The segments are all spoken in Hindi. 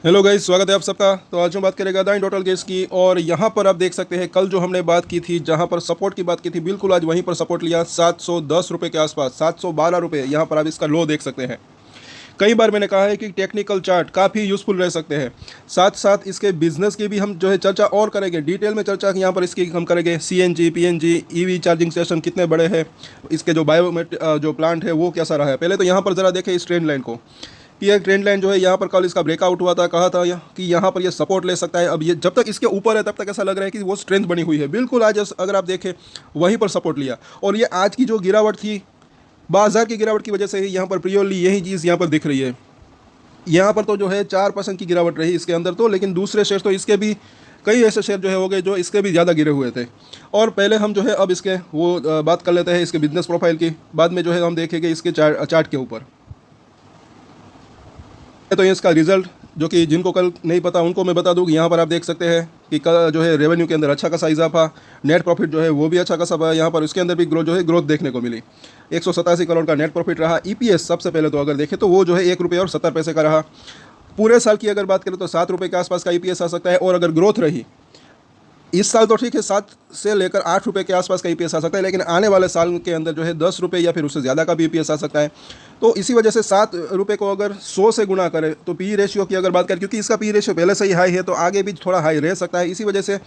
हेलो गाइस, स्वागत है आप सबका। तो आज हम बात करेंगे अदानी टोटल गैस की। और यहाँ पर आप देख सकते हैं कल जो हमने बात की थी, जहाँ पर सपोर्ट की बात की थी, बिल्कुल आज वहीं पर सपोर्ट लिया 710 रुपये के आसपास, 712 रुपये। यहाँ पर आप इसका लो देख सकते हैं। कई बार मैंने कहा है कि टेक्निकल चार्ट काफ़ी यूज़फुल रह सकते हैं। साथ साथ इसके बिजनेस की भी हम जो है चर्चा और करेंगे, डिटेल में चर्चा यहाँ पर इसकी हम करेंगे। CNG, PNG, EV charging station कितने बड़े हैं, इसके जो बायोमेट जो प्लांट है वो कैसा रहा है। पहले तो यहाँ पर ज़रा देखें इस ट्रेंड लाइन को कि यह ट्रेंड लाइन जो है यहाँ पर कल इसका ब्रेकआउट हुआ था, कहा था कि यहाँ पर ये सपोर्ट ले सकता है। अब ये जब तक इसके ऊपर है तब तक ऐसा लग रहा है कि वो स्ट्रेंथ बनी हुई है। बिल्कुल आज अगर आप देखें वहीं पर सपोर्ट लिया, और ये आज की जो गिरावट थी बाजार की गिरावट की वजह से ही यहाँ पर प्रियोरली यही चीज़ यहाँ पर दिख रही है। यहाँ पर तो जो है 4% की गिरावट रही इसके अंदर तो, लेकिन दूसरे शेयर तो इसके भी कई ऐसे शेयर जो है हो गए जो इसके भी ज़्यादा गिरे हुए थे। और पहले हम जो है अब इसके वो बात कर लेते हैं इसके बिजनेस प्रोफाइल की, बाद में जो है हम देखेंगे इसके चार्ट के ऊपर। तो ये इसका रिजल्ट जो कि जिनको कल नहीं पता उनको मैं बता दूँ कि यहाँ पर आप देख सकते हैं कि कल जो है रेवेन्यू के अंदर अच्छा खासा इजाफा, नेट प्रॉफिट जो है वो भी अच्छा खासा यहाँ पर उसके अंदर भी ग्रोथ देखने को मिली। 187 करोड़ का नेट प्रॉफिट रहा। ईपीएस सबसे पहले तो अगर देखें तो वो जो है 1 रुपये और 70 पैसे का रहा। पूरे साल की अगर बात करें तो 7 रुपये के आसपास का ईपीएस आ सकता है। और अगर ग्रोथ रही इस साल तो ठीक है 7 से लेकर 8 रुपये के आसपास का ईपीएस आ सकता है, लेकिन आने वाले साल के अंदर जो है 10 रुपये या फिर उससे ज़्यादा का भी ईपीएस आ सकता है। तो इसी वजह से 7 रुपये को अगर 100 से गुना करें तो पी रेशियो की अगर बात करें, क्योंकि इसका पी रेशियो पहले से ही हाई है तो आगे भी थोड़ा हाई रह सकता है। इसी वजह से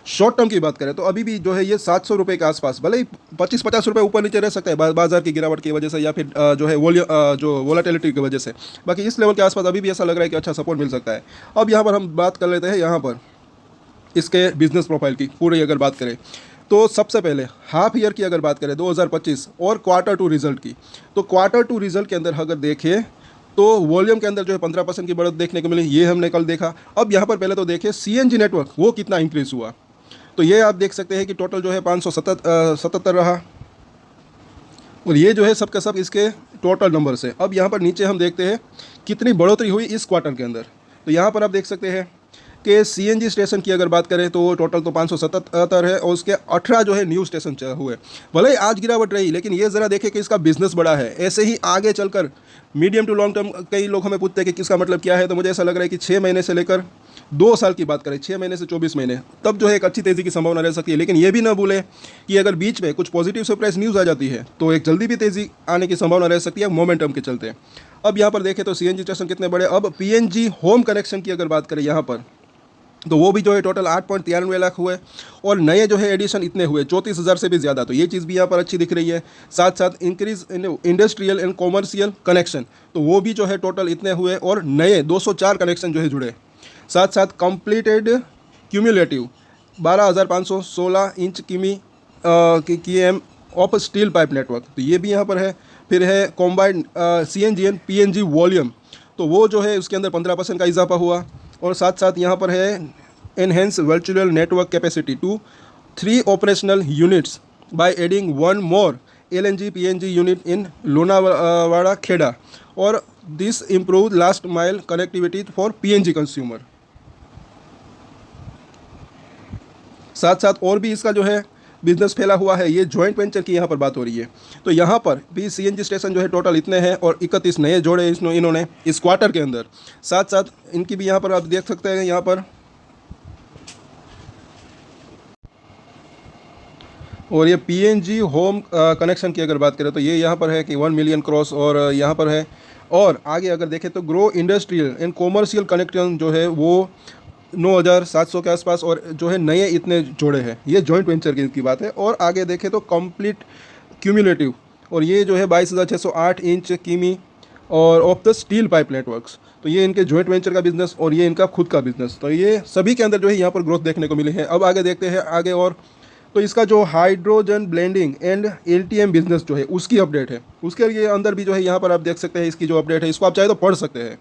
शॉर्ट टर्म की बात करें तो अभी भी जो है ये 700 रुपये के आसपास, भले ही 25-50 रुपये ऊपर नीचे रह सकता है बाजार की गिरावट की वजह से या फिर जो है जो वोलेटिलिटी की वजह से। बाकी इस लेवल के आसपास अभी भी ऐसा लग रहा है कि अच्छा सपोर्ट मिल सकता है। अब यहाँ पर हम बात कर लेते हैं यहाँ पर इसके बिजनेस प्रोफाइल की पूरी अगर बात करें तो सबसे पहले हाफ ईयर की अगर बात करें 2025 और क्वार्टर टू रिजल्ट की, तो क्वार्टर टू रिजल्ट के अंदर अगर देखें तो वॉल्यूम के अंदर जो है 15% की बढ़त देखने को मिली, ये हमने कल देखा। अब यहाँ पर पहले तो देखें सीएनजी नेटवर्क वो कितना इंक्रीज हुआ, तो ये आप देख सकते हैं कि टोटल जो है 577 रहा, और ये जो है सबका सब इसके टोटल नंबर से। अब यहाँ पर नीचे हम देखते हैं कितनी बढ़ोतरी हुई इस क्वार्टर के अंदर। तो यहाँ पर आप देख सकते हैं कि सीएनजी स्टेशन की अगर बात करें तो टोटल तो 577 है, और उसके 18 जो है न्यू स्टेशन हुए। भले ही आज गिरावट रही, लेकिन ये ज़रा देखें कि इसका बिजनेस बड़ा है। ऐसे ही आगे चलकर मीडियम टू लॉन्ग टर्म कई लोग हमें पूछते हैं कि किसका मतलब क्या है, तो मुझे ऐसा लग रहा है कि 6 महीने से लेकर 2 साल की बात करें, 6 महीने से 24 महीने, तब जो है एक अच्छी तेज़ी की संभावना रह सकती है। लेकिन ये भी ना भूलें कि अगर बीच में कुछ पॉजिटिव सरप्राइज न्यूज़ आ जाती है तो एक जल्दी भी तेज़ी आने की संभावना रह सकती है मोमेंटम के चलते। अब यहाँ पर देखें तो सीएनजी स्टेशन कितने बड़े। अब पीएनजी होम कनेक्शन की अगर बात करें यहाँ पर तो वो भी जो है टोटल 8.93 लाख हुए, और नए जो है एडिशन इतने हुए 34,000 से भी ज़्यादा। तो ये चीज़ भी यहाँ पर अच्छी दिख रही है। साथ साथ increase in industrial and commercial connection, तो वो भी जो है टोटल इतने हुए, और नए 204 कनेक्शन जो है जुड़े। साथ साथ completed cumulative 12,516 inch K M of steel pipe network, तो ये भी यहाँ पर है। फिर है combined CNG and PNG volume, तो वो जो है उसके अंदर 15% का इजाफा हुआ। और साथ साथ यहाँ पर है enhance virtual network capacity to 3 operational units by adding 1 more LNG PNG unit in Lunawada Kheda, और this improve last mile connectivity for PNG consumer. साथ साथ और भी इसका जो है बिजनेस फैला हुआ है। ये जॉइंट वेंचर की यहाँ पर बात हो रही है, तो यहाँ पर भी सीएनजी स्टेशन जो है टोटल इतने हैं, और 31 नए जोड़े इन्होंने इस क्वार्टर के अंदर। साथ साथ इनकी भी यहाँ पर आप देख सकते हैं यहाँ पर, और ये पीएनजी होम कनेक्शन की अगर बात करें तो ये यहाँ पर है कि 1 मिलियन क्रॉस, और यहाँ पर है। और आगे अगर देखें तो grow industrial and commercial connection जो है वो 9,700 के आसपास, और जो है नए इतने जोड़े हैं। ये जॉइंट वेंचर की बात है। और आगे देखें तो कंप्लीट क्यूमुलेटिव, और ये जो है 22,608 इंच कीमी और of the steel pipe networks, तो ये इनके जॉइंट वेंचर का बिजनेस और ये इनका खुद का बिजनेस, तो ये सभी के अंदर जो है यहाँ पर ग्रोथ देखने को मिली है। अब आगे देखते हैं आगे, और तो इसका जो hydrogen blending and LTM business जो है उसकी अपडेट है, उसके लिए अंदर भी जो है यहाँ पर आप देख सकते हैं इसकी जो अपडेट है, इसको आप चाहे तो पढ़ सकते हैं।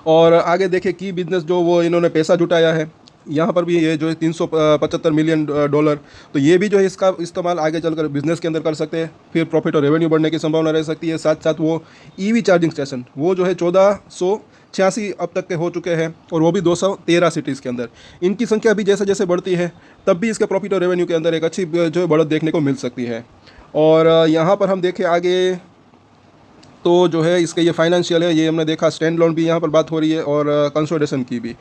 और आगे देखें की बिजनेस जो वो इन्होंने पैसा जुटाया है, यहाँ पर भी ये जो है 375 मिलियन डॉलर, तो ये भी जो है इसका इस्तेमाल आगे चलकर बिजनेस के अंदर कर सकते हैं। फिर प्रॉफिट और रेवेन्यू बढ़ने की संभावना रह सकती है। साथ साथ वो ईवी चार्जिंग स्टेशन वो जो है 1486 अब तक के हो चुके हैं, और वो भी 213 सिटीज़ के अंदर। इनकी संख्या भी जैसे जैसे बढ़ती है तब भी इसके प्रॉफिट और रेवेन्यू के अंदर एक अच्छी जो है बढ़त देखने को मिल सकती है। और यहाँ पर हम देखें आगे तो जो है इसके ये फाइनेंशियल है, ये हमने देखा स्टैंड लोन भी यहाँ पर बात हो रही है और कंसोलिडेशन की भी।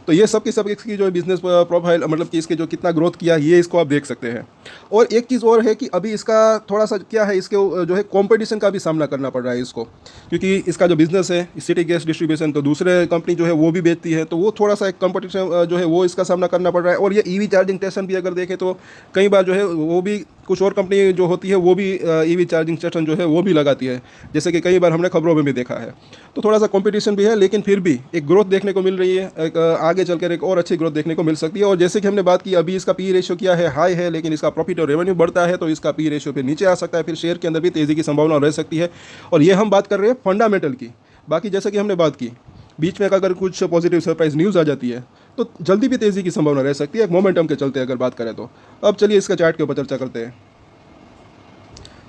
तो ये सब की सब इसकी जो बिज़नेस प्रोफाइल मतलब कि इसके जो कितना ग्रोथ किया ये इसको आप देख सकते हैं। और एक चीज़ और है कि अभी इसका थोड़ा सा क्या है, इसके जो है कंपटीशन का भी सामना करना पड़ रहा है इसको, क्योंकि इसका जो बिज़नेस है सिटी गैस डिस्ट्रीब्यूशन, तो दूसरे कंपनी जो है वो भी बेचती है, तो वो थोड़ा सा एक कंपटीशन जो है वो इसका सामना करना पड़ रहा है। और ये ईवी चार्जिंग स्टेशन भी अगर देखें तो कई बार जो है वो भी कुछ और कंपनी जो होती है वो भी ईवी चार्जिंग स्टेशन जो है वो भी लगाती है, जैसे कि कई बार हमने खबरों में भी देखा है। तो थोड़ा सा कंपटीशन भी है, लेकिन फिर भी एक ग्रोथ देखने को मिल रही है, एक आगे चलकर एक और अच्छी ग्रोथ देखने को मिल सकती है। और जैसे कि हमने बात की अभी इसका पी रेशियो क्या है, हाई है, लेकिन इसका प्रॉफिट और रेवेन्यू बढ़ता है तो इसका पी रेशियो फिर नीचे आ सकता है, फिर शेयर के अंदर भी तेज़ी की संभावना रह सकती है। और ये हम बात कर रहे हैं फंडामेंटल की। बाकी जैसे कि हमने बात की बीच में अगर कुछ पॉजिटिव सरप्राइज न्यूज़ आ जाती है तो जल्दी भी तेज़ी की संभावना रह सकती है, मोमेंटम के चलते अगर बात करें तो। अब चलिए इसका चार्ट के ऊपर चर्चा करते हैं।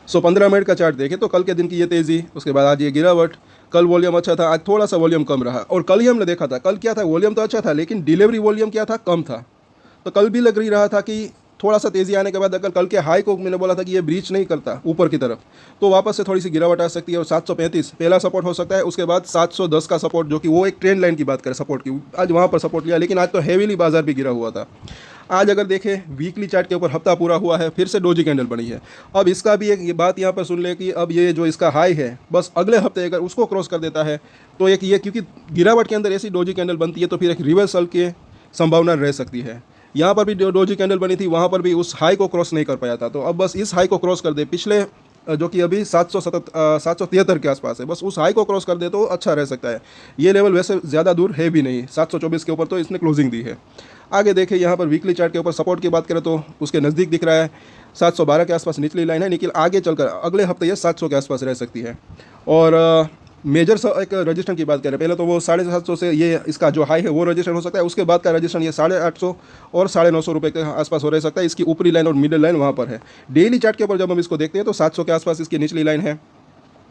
15 मिनट का चार्ट देखें तो कल के दिन की ये तेज़ी, उसके बाद आज ये गिरावट। कल वॉल्यूम अच्छा था, आज थोड़ा सा वॉल्यूम कम रहा। और कल ही हमने देखा था, कल क्या था, वॉल्यूम तो अच्छा था लेकिन डिलीवरी वॉल्यूम क्या था, कम था। तो कल भी लग रहा था कि थोड़ा सा तेज़ी आने के बाद अगर कल के हाई को मैंने बोला था कि ये ब्रीच नहीं करता ऊपर की तरफ, तो वापस से थोड़ी सी गिरावट आ सकती है। और 735 पहला सपोर्ट हो सकता है, उसके बाद 710 का सपोर्ट, जो कि वो एक ट्रेंड लाइन की बात करें सपोर्ट की, आज वहाँ पर सपोर्ट लिया। लेकिन आज तो हेवीली बाजार भी गिरा हुआ था। आज अगर देखें वीकली चार्ट के ऊपर हफ्ता पूरा हुआ है, फिर से डोजी कैंडल बनी है। अब इसका भी एक ये बात यहाँ पर सुन ले कि अब ये जो इसका हाई है बस अगले हफ्ते अगर उसको क्रॉस कर देता है तो एक ये, क्योंकि गिरावट के अंदर ऐसी डोजी कैंडल बनती है तो फिर एक रिवर्सल की संभावना रह सकती है। यहाँ पर भी डोजी कैंडल बनी थी, वहाँ पर भी उस हाई को क्रॉस नहीं कर पाया था। तो अब बस इस हाई को क्रॉस कर दे, पिछले जो कि अभी 773 के आसपास है, बस उस हाई को क्रॉस कर दे तो अच्छा रह सकता है। ये लेवल वैसे ज़्यादा दूर है भी नहीं, 724 के ऊपर तो इसने क्लोजिंग दी है। आगे देखें यहाँ पर वीकली चार्ट के ऊपर सपोर्ट की बात करें तो उसके नज़दीक दिख रहा है, 712 के आसपास निचली लाइन है, लेकिन आगे चलकर अगले हफ्ते ये 700 के आसपास रह सकती है। और मेजर एक रजिस्टर की बात करें, पहले तो वो 750 से ये इसका जो हाई है वो रजिस्टर हो सकता है, उसके बाद का रजिस्टर ये 850 और 950 रुपये के आसपास हो रह सकता है। इसकी ऊपरी लाइन और मिडिल लाइन वहाँ पर है। डेली चार्ट के ऊपर जब हम इसको देखते हैं तो 700 के आसपास इसकी निचली लाइन है,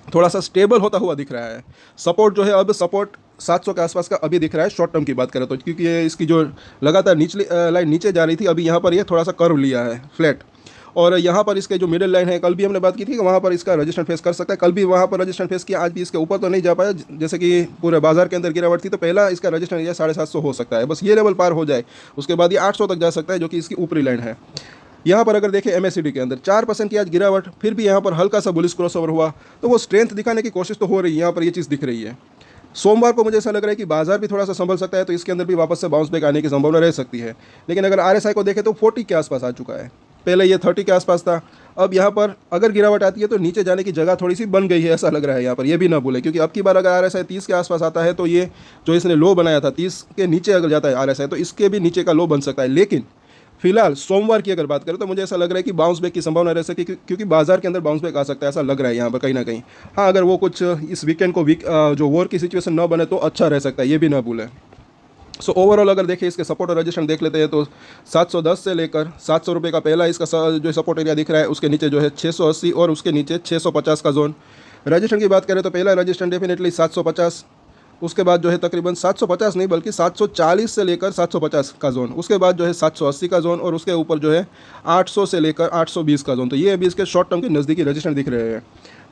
थोड़ा सा स्टेबल होता हुआ दिख रहा है। सपोर्ट जो है अब सपोर्ट 700 के आसपास का अभी दिख रहा है शॉर्ट टर्म की बात करें तो, क्योंकि ये इसकी जो लगातार निचली लाइन नीचे जा रही थी, अभी यहाँ पर ये थोड़ा सा कर्व लिया है फ्लैट। और यहाँ पर इसके जो मिडिल लाइन है, कल भी हमने बात की थी कि वहाँ पर इसका रजिस्टेंस फेस कर सकता है, कल भी वहाँ पर रजिस्टेंस फेस किया, आज भी इसके ऊपर तो नहीं जा पाया, जैसे कि पूरे बाजार के अंदर गिरावट थी। तो पहला इसका रजिस्टेंस ये 750 हो सकता है, बस ये लेवल पार हो जाए उसके बाद ये 800 तक जा सकता है, जो कि इसकी ऊपरी लाइन है। यहाँ पर अगर देखें MACD के अंदर 4% की आज गिरावट, फिर भी यहाँ पर हल्का सा बुलिश क्रॉसओवर हुआ, तो वो स्ट्रेंथ दिखाने की कोशिश तो हो रही है, यहाँ पर ये चीज़ दिख रही है। सोमवार को मुझे ऐसा लग रहा है कि बाजार भी थोड़ा सा संभल सकता है, तो इसके अंदर भी वापस से बाउंस बैक आने की संभावना रह सकती है। लेकिन अगर RSI को देखें तो 40 के आसपास आ चुका है, पहले ये 30 के आसपास था। अब यहाँ पर अगर गिरावट आती है तो नीचे जाने की जगह थोड़ी सी बन गई है, ऐसा लग रहा है यहाँ पर। ये भी ना भूलें, क्योंकि अब की बार अगर RSI 30 के आसपास आता है तो ये जो इसने लो बनाया था 30 के नीचे अगर जाता है RSI, तो इसके भी नीचे का लो बन सकता है। लेकिन फिलहाल सोमवार की अगर बात करें तो मुझे ऐसा लग रहा है कि बाउंस बैक की संभावना रह सकती है, क्योंकि बाजार के अंदर बाउंस बैक आ सकता है, ऐसा लग रहा है यहाँ पर कहीं ना कहीं। हाँ, अगर वो कुछ इस वीकेंड को जो वॉर की सिचुएशन ना बने तो अच्छा रह सकता है, ये भी ना भूलें। सो ओवरऑल अगर देखें इसके सपोर्ट और रजिस्टेंस देख लेते हैं तो 710 से लेकर 700 रुपये का पहला इसका जो सपोर्ट एरिया दिख रहा है, उसके नीचे जो है 680 और उसके नीचे 650 का जोन। रजिस्टेंस की बात करें तो पहला रजिस्टेंस डेफिनेटली 750, उसके बाद जो है तकरीबन 750 नहीं बल्कि 740 से लेकर 750 का जोन, उसके बाद जो है 780 का जोन, और उसके ऊपर जो है 800 से लेकर 820 का जोन। तो ये अभी इसके शॉर्ट टर्म के नज़दीकी रजिस्टेंस दिख रहे हैं।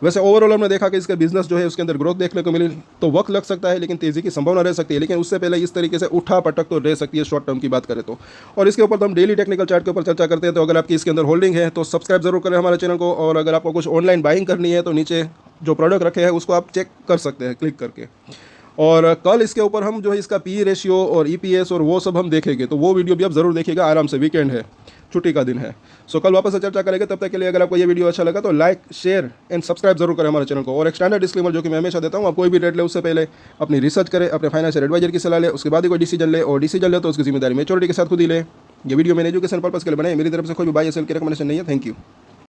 वैसे ओवरऑल हमने देखा कि इसका बिजनेस जो है उसके अंदर ग्रोथ देखने को मिली, तो वक्त लग सकता है लेकिन तेज़ी की संभावना रह सकती है। लेकिन उससे पहले इस तरीके से उठा पटक तो रह सकती है शॉर्ट टर्म की बात करें तो। और इसके ऊपर तो हम डेली टेक्निकल चार्ट के ऊपर चर्चा करते हैं। तो अगर आपकी इसके अंदर होल्डिंग है तो सब्सक्राइब जरूर करें हमारे चैनल को, और अगर आपको कुछ ऑनलाइन बाइंग करनी है तो नीचे जो प्रोडक्ट रखे हैं उसको आप चेक कर सकते हैं क्लिक करके। और कल इसके ऊपर हम जो है इसका पी रेशियो और EPS और वो सब हम देखेंगे, तो वो वीडियो भी आप ज़रूर देखिएगा आराम से, वीकेंड है, छुट्टी का दिन है। सो कल वापस से चर्चा करेंगे, तब तक के लिए अगर आपको ये वीडियो अच्छा लगा तो लाइक शेयर एंड सब्सक्राइब जरूर करें हमारे चैनल को। और एक स्टैंडर्ड डिस्क्लेमर जो कि मैं हमेशा देता हूँ, आप कोई भी ट्रेड ले उससे पहले अपनी रिसर्च करें, अपने फाइनेंशियल एडवाइजर की सलाह ले, उसके बाद ही कोई डिसीजन ले, और डिसीजन ले तो उसकी जिम्मेदारी मेच्योरिटी के साथ खुद ही ले। ये वीडियो मैंने एजुकेशन पर्पस के लिए बनाई, मेरी तरफ से कोई भी बाय या सेल की रिकमेंडेशन नहीं है। Thank you.